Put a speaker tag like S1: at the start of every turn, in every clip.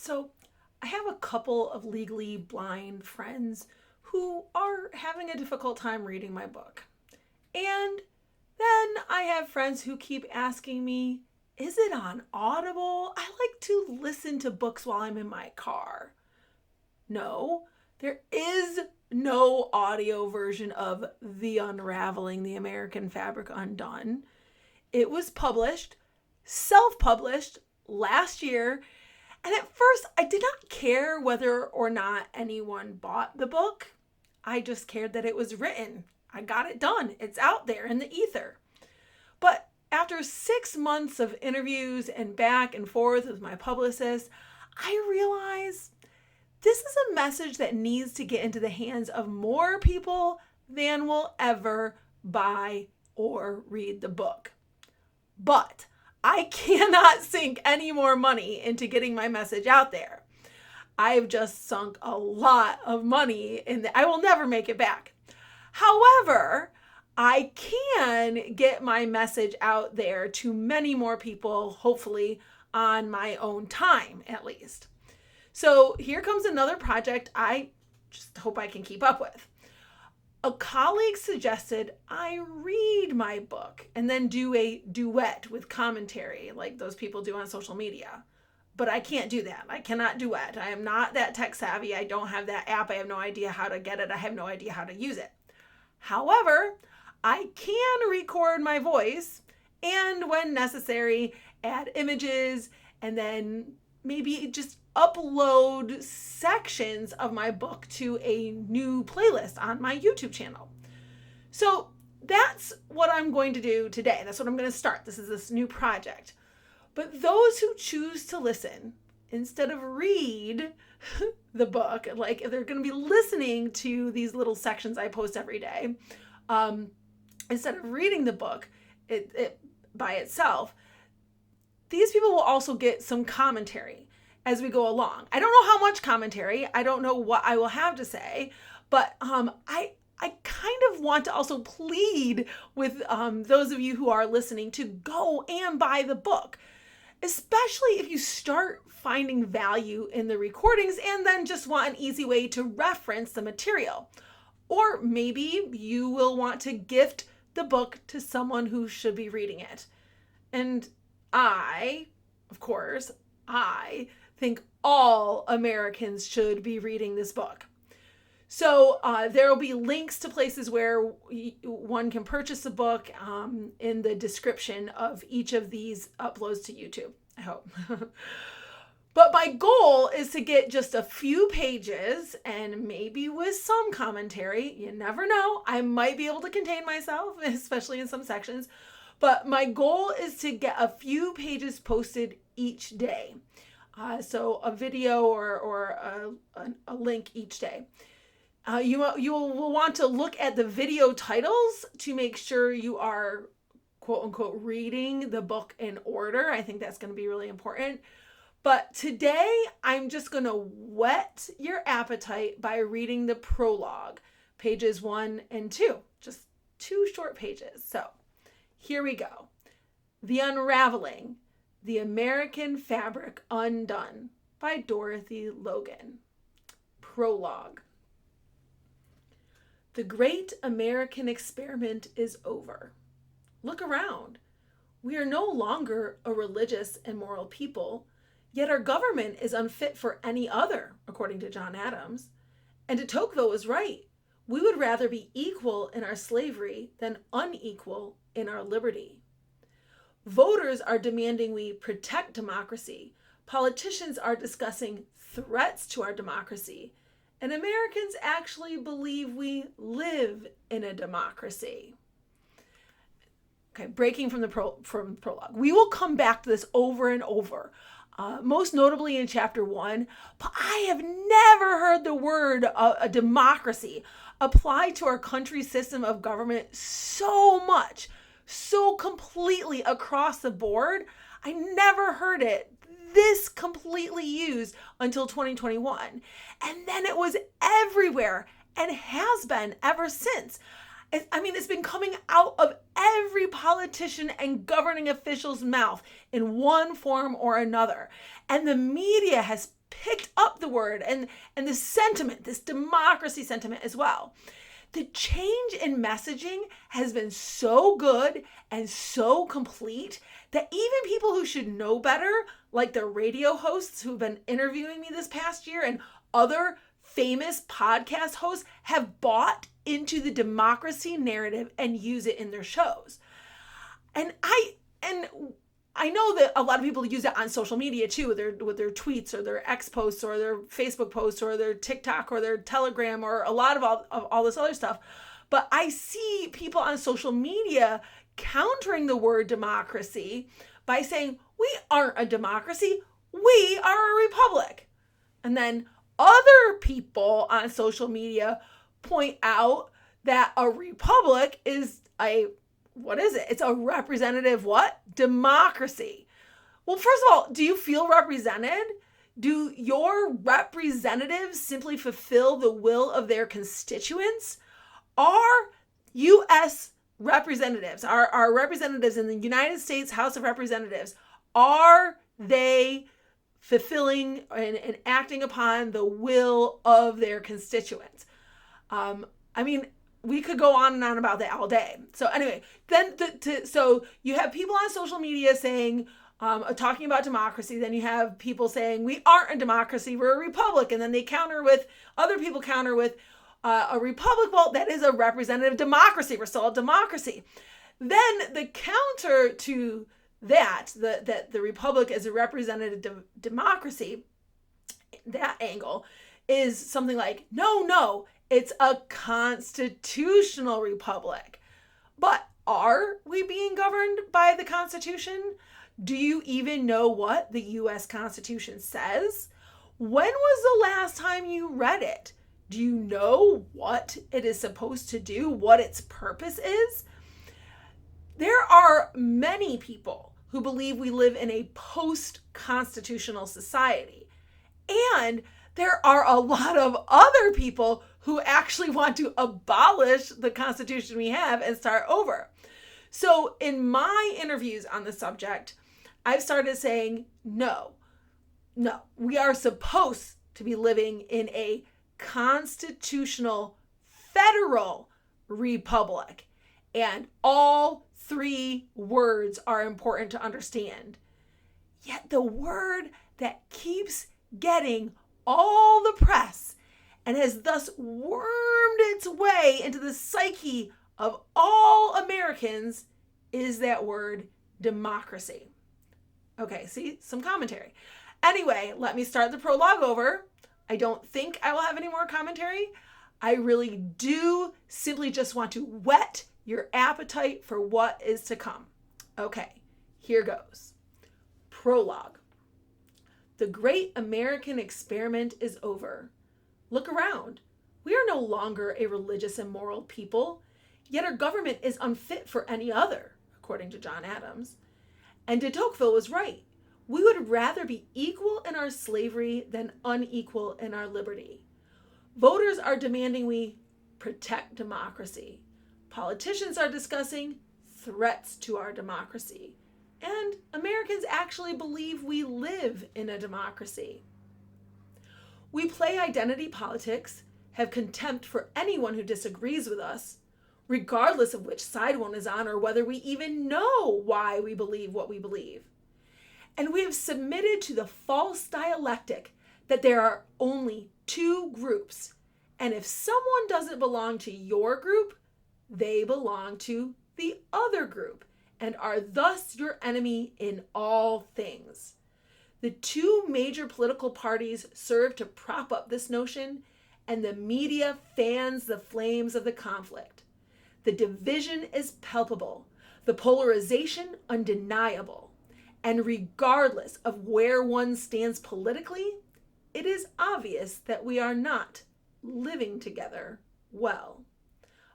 S1: So I have a couple of legally blind friends who are having a difficult time reading my book. And then I have friends who keep asking me, is it on Audible? I like to listen to books while I'm in my car. No, there is no audio version of The Unraveling, The American Fabric Undone. It was published, self-published last year. And at first, I did not care whether or not anyone bought the book. I just cared that it was written. I got it done. It's out there in the ether. But after 6 months of interviews and back and forth with my publicist, I realized this is a message that needs to get into the hands of more people than will ever buy or read the book. But I cannot sink any more money into getting my message out there. I've just sunk a lot of money I will never make it back. However, I can get my message out there to many more people, hopefully on my own time at least. So here comes another project I just hope I can keep up with. A colleague suggested I read my book and then do a duet with commentary like those people do on social media. But I can't do that. I cannot duet. I am not that tech savvy. I don't have that app. I have no idea how to get it. I have no idea how to use it. However, I can record my voice and when necessary, add images and then maybe just upload sections of my book to a new playlist on my YouTube channel. So that's what I'm going to do today. That's what I'm going to start. This is this new project. But those who choose to listen instead of read the book, like if they're going to be listening to these little sections I post every day, instead of reading the book it by itself, these people will also get some commentary as we go along. I don't know how much commentary. I don't know what I will have to say, but I kind of want to also plead with those of you who are listening to go and buy the book, especially if you start finding value in the recordings and then just want an easy way to reference the material. Or maybe you will want to gift the book to someone who should be reading it. And I think all Americans should be reading this book. So there will be links to places where one can purchase the book in the description of each of these uploads to YouTube, I hope. But my goal is to get just a few pages and maybe with some commentary. You never know. I might be able to contain myself, especially in some sections. But my goal is to get a few pages posted each day. So a video or a link each day. You will want to look at the video titles to make sure you are quote unquote reading the book in order. I think that's going to be really important. But today I'm just going to whet your appetite by reading the prologue, pages 1 and 2, just 2 short pages. So here we go. The Unraveling, The American Fabric Undone by Dorothy Logan. Prologue. The great American experiment is over. Look around. We are no longer a religious and moral people, yet our government is unfit for any other, according to John Adams. And de Tocqueville was right. We would rather be equal in our slavery than unequal in our liberty. Voters are demanding we protect democracy. Politicians are discussing threats to our democracy. And Americans actually believe we live in a democracy. Okay, breaking from prologue. We will come back to this over and over, most notably in chapter 1. But I have never heard the word a democracy applied to our country's system of government so much, so completely across the board. I never heard it this completely used until 2021. And then it was everywhere and has been ever since. It's been coming out of every politician and governing official's mouth in one form or another. And the media has picked up the word and the sentiment, this democracy sentiment as well. The change in messaging has been so good and so complete that even people who should know better, like the radio hosts who've been interviewing me this past year and other famous podcast hosts, have bought into the democracy narrative and use it in their shows. And I know that a lot of people use it on social media too, with their tweets or their X posts or their Facebook posts or their TikTok or their Telegram or a lot of all this other stuff. But I see people on social media countering the word democracy by saying, we aren't a democracy, we are a republic. And then other people on social media point out that a republic is what is it? It's a representative what? Democracy. Well, first of all, do you feel represented? Do your representatives simply fulfill the will of their constituents? Our U.S. representatives, our representatives in the United States House of Representatives, are they fulfilling and acting upon the will of their constituents? We could go on and on about that all day. So anyway, then so you have people on social media saying, talking about democracy. Then you have people saying we aren't a democracy, we're a republic. And then other people counter with a republic. Well, that is a representative democracy. We're still a democracy. Then the counter to that the republic is a representative democracy, that angle is something like, no, it's a constitutional republic. But are we being governed by the Constitution? Do you even know what the U.S. Constitution says? When was the last time you read it? Do you know what it is supposed to do, what its purpose is? There are many people who believe we live in a post-constitutional society. And there are a lot of other people who actually want to abolish the Constitution we have and start over. So in my interviews on the subject, I've started saying, no, we are supposed to be living in a constitutional federal republic. And all three words are important to understand. Yet the word that keeps getting all the press and has thus wormed its way into the psyche of all Americans is that word democracy. Okay, see, some commentary. Anyway, let me start the prologue over. I don't think I will have any more commentary. I really do simply just want to whet your appetite for what is to come. Okay, here goes. Prologue. The great American experiment is over. Look around. We are no longer a religious and moral people, yet our government is unfit for any other, according to John Adams. And de Tocqueville was right. We would rather be equal in our slavery than unequal in our liberty. Voters are demanding we protect democracy. Politicians are discussing threats to our democracy. And Americans actually believe we live in a democracy. We play identity politics, have contempt for anyone who disagrees with us, regardless of which side one is on or whether we even know why we believe what we believe. And we have submitted to the false dialectic that there are only two groups. And if someone doesn't belong to your group, they belong to the other group and are thus your enemy in all things. The two major political parties serve to prop up this notion, and the media fans the flames of the conflict. The division is palpable, the polarization undeniable, and regardless of where one stands politically, it is obvious that we are not living together well.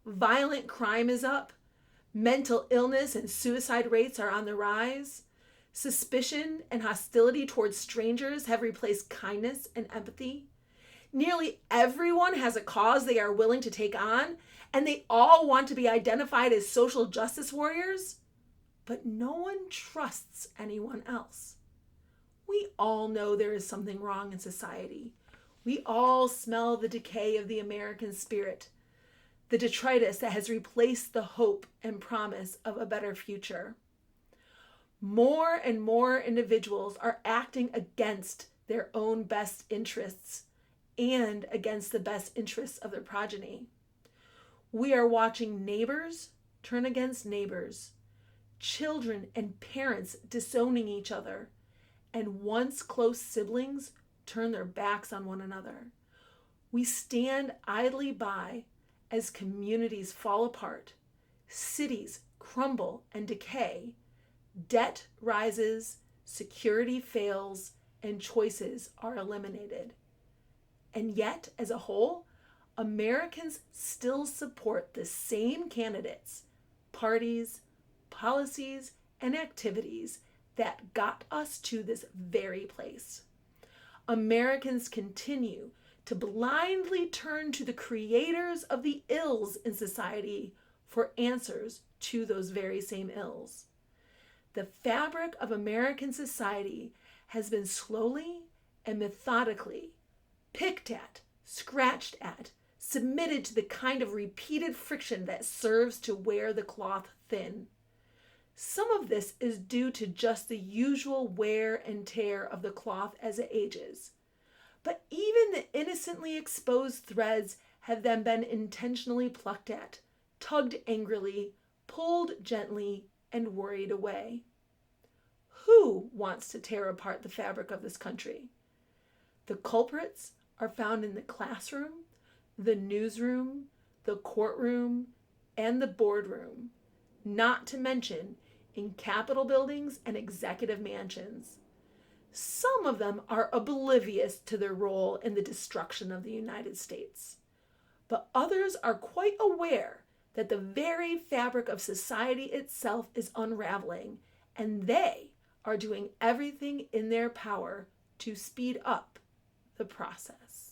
S1: Violent crime is up. Mental illness and suicide rates are on the rise. Suspicion and hostility towards strangers have replaced kindness and empathy. Nearly everyone has a cause they are willing to take on, and they all want to be identified as social justice warriors, but no one trusts anyone else. We all know there is something wrong in society. We all smell the decay of the American spirit, the detritus that has replaced the hope and promise of a better future. More and more individuals are acting against their own best interests and against the best interests of their progeny. We are watching neighbors turn against neighbors, children and parents disowning each other, and once close siblings turn their backs on one another. We stand idly by as communities fall apart, cities crumble and decay, debt rises, security fails, and choices are eliminated. And yet, as a whole, Americans still support the same candidates, parties, policies, and activities that got us to this very place. Americans continue to blindly turn to the creators of the ills in society for answers to those very same ills. The fabric of American society has been slowly and methodically picked at, scratched at, submitted to the kind of repeated friction that serves to wear the cloth thin. Some of this is due to just the usual wear and tear of the cloth as it ages. But even the innocently exposed threads have then been intentionally plucked at, tugged angrily, pulled gently, and worried away. Who wants to tear apart the fabric of this country? The culprits are found in the classroom, the newsroom, the courtroom, and the boardroom, not to mention in Capitol buildings and executive mansions. Some of them are oblivious to their role in the destruction of the United States, but others are quite aware that the very fabric of society itself is unraveling, and they are doing everything in their power to speed up the process.